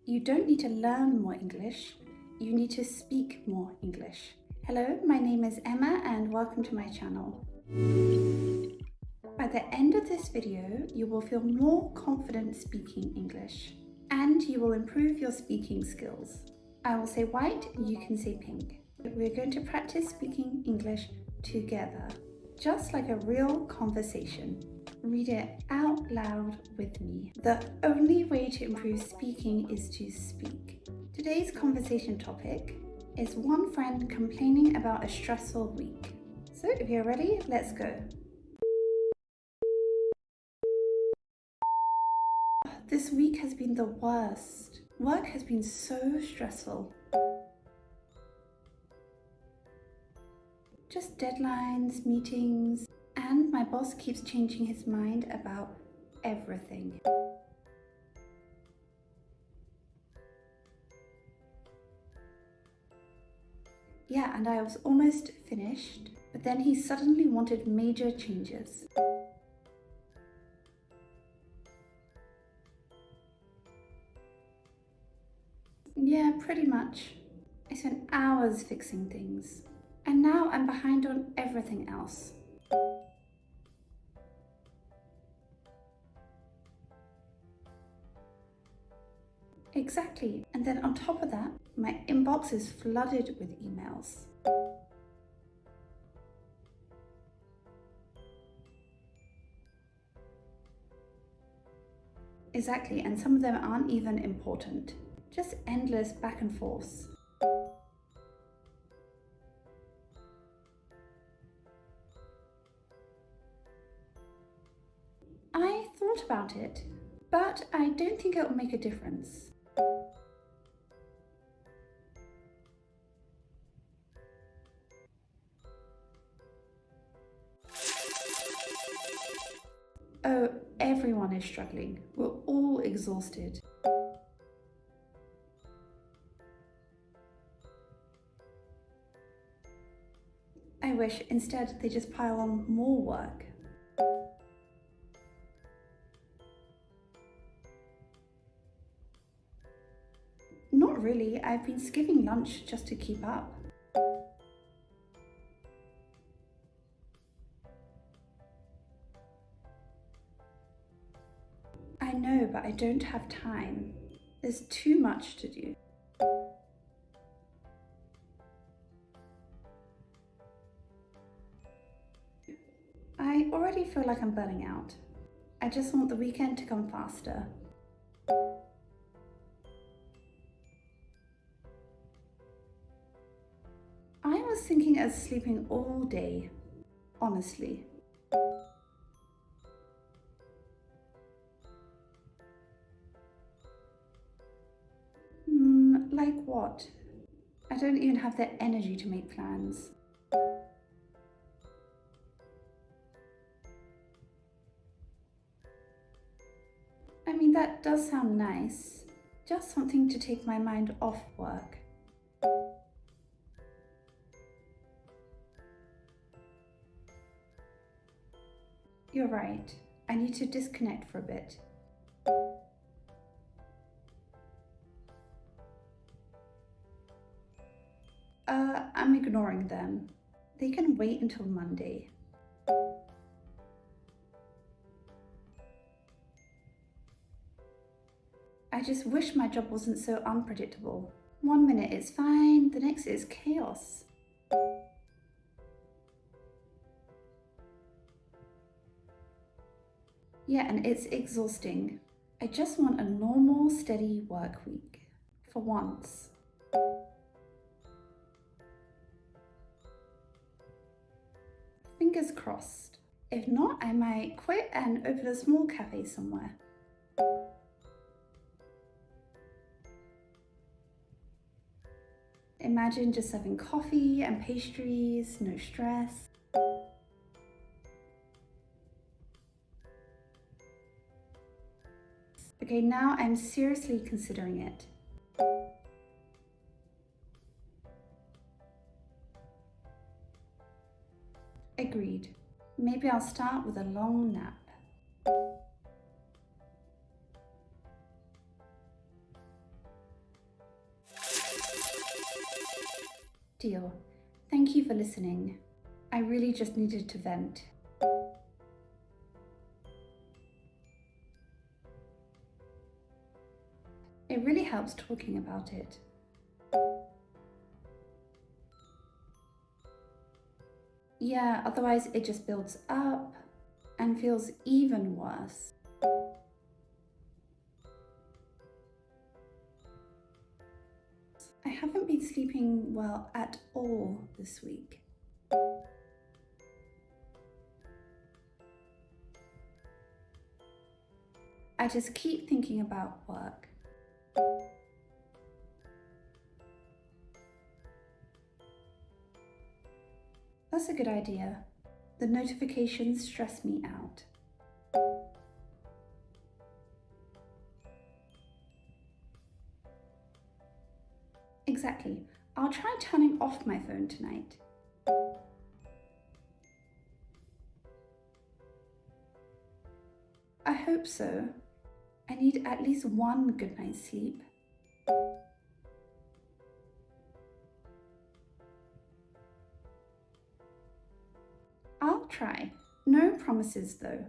You don't need to learn more English, you need to speak more English. Hello, my name is Emma and welcome to my channel. By the end of this video, you will feel more confident speaking English and you will improve your speaking skills. I will say white, you can say pink. We're going to practice speaking English together, just like a real conversation. Read it out loud with me. The only way to improve speaking is to speak. Today's conversation topic is one friend complaining about a stressful week. So if you're ready, let's go. This week has been the worst. Work has been so stressful. Just deadlines, meetings, and my boss keeps changing his mind about everything. Yeah, and I was almost finished, but then he suddenly wanted major changes. Yeah, pretty much. I spent hours fixing things, and now I'm behind on everything else. Exactly, and then on top of that, my inbox is flooded with emails. Exactly, and some of them aren't even important. Just endless back and forth. I thought about it, but I don't think it will make a difference. Oh, everyone is struggling. We're all exhausted. I wish instead they just pile on more work. Not really, I've been skipping lunch just to keep up. I know, but I don't have time. There's too much to do. I already feel like I'm burning out. I just want the weekend to come faster. I was thinking of sleeping all day, honestly. Like what? I don't even have the energy to make plans. I mean, that does sound nice. Just something to take my mind off work. You're right. I need to disconnect for a bit. I'm ignoring them. They can wait until Monday. I just wish my job wasn't so unpredictable. 1 minute it's fine, the next is chaos. Yeah, and it's exhausting. I just want a normal, steady work week. For once. Fingers crossed. If not, I might quit and open a small cafe somewhere. Imagine just serving coffee and pastries, no stress. Okay, now I'm seriously considering it. Agreed. Maybe I'll start with a long nap. Deal. Thank you for listening. I really just needed to vent. It really helps talking about it. Yeah, otherwise it just builds up and feels even worse. I haven't been sleeping well at all this week. I just keep thinking about work. That's a good idea. The notifications stress me out. Exactly. I'll try turning off my phone tonight. I hope so. I need at least one good night's sleep. I'll try. No promises though.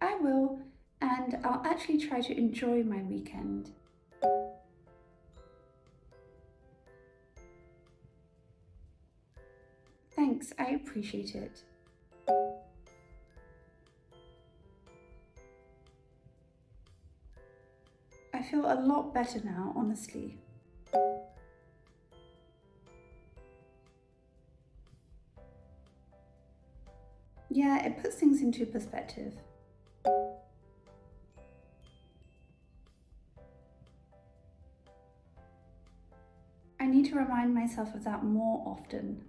I will, and I'll actually try to enjoy my weekend. Thanks, I appreciate it. I feel a lot better now, honestly. Yeah, it puts things into perspective. I need to remind myself of that more often.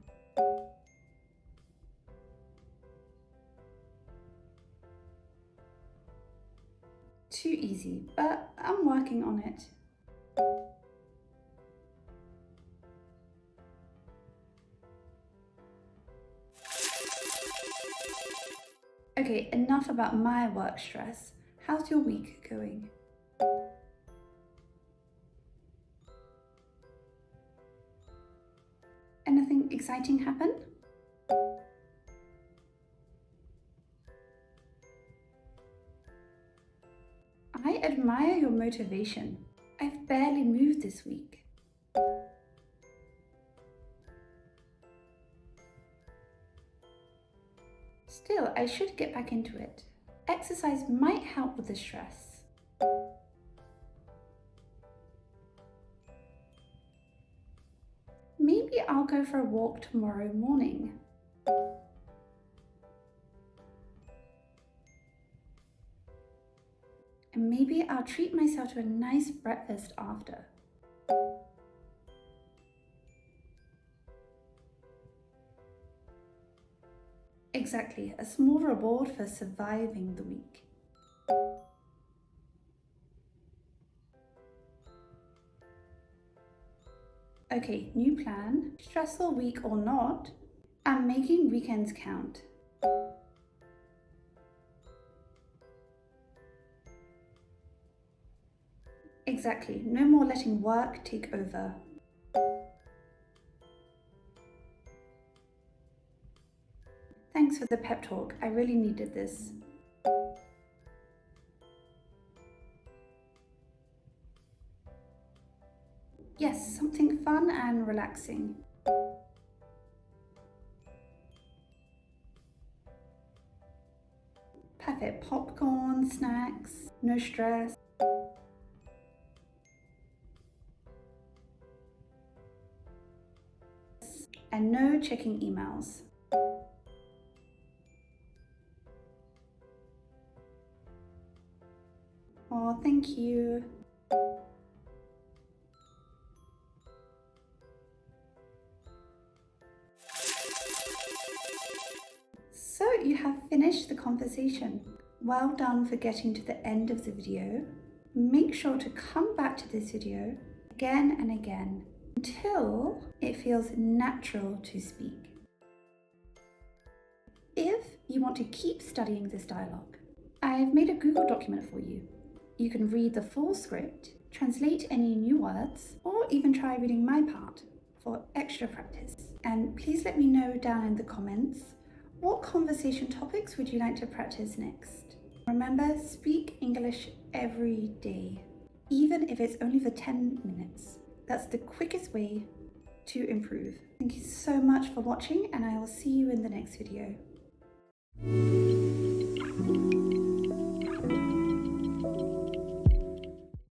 Too easy, but I'm working on it. Okay, enough about my work stress. How's your week going? Anything exciting happen? I admire your motivation. I've barely moved this week. Still, I should get back into it. Exercise might help with the stress. Maybe I'll go for a walk tomorrow morning. And maybe I'll treat myself to a nice breakfast after. Exactly, a small reward for surviving the week. Okay, new plan. Stressful week or not, I'm making weekends count. Exactly, no more letting work take over. Thanks for the pep talk, I really needed this. Yes, something fun and relaxing. Perfect, popcorn, snacks, no stress. And no checking emails. Oh, thank you. So you have finished the conversation. Well done for getting to the end of the video. Make sure to come back to this video again and again until it feels natural to speak. If you want to keep studying this dialogue, I've made a Google document for you. You can read the full script, translate any new words, or even try reading my part for extra practice. And please let me know down in the comments, what conversation topics would you like to practice next? Remember, speak English every day, even if it's only for 10 minutes. That's the quickest way to improve. Thank you so much for watching, and I will see you in the next video.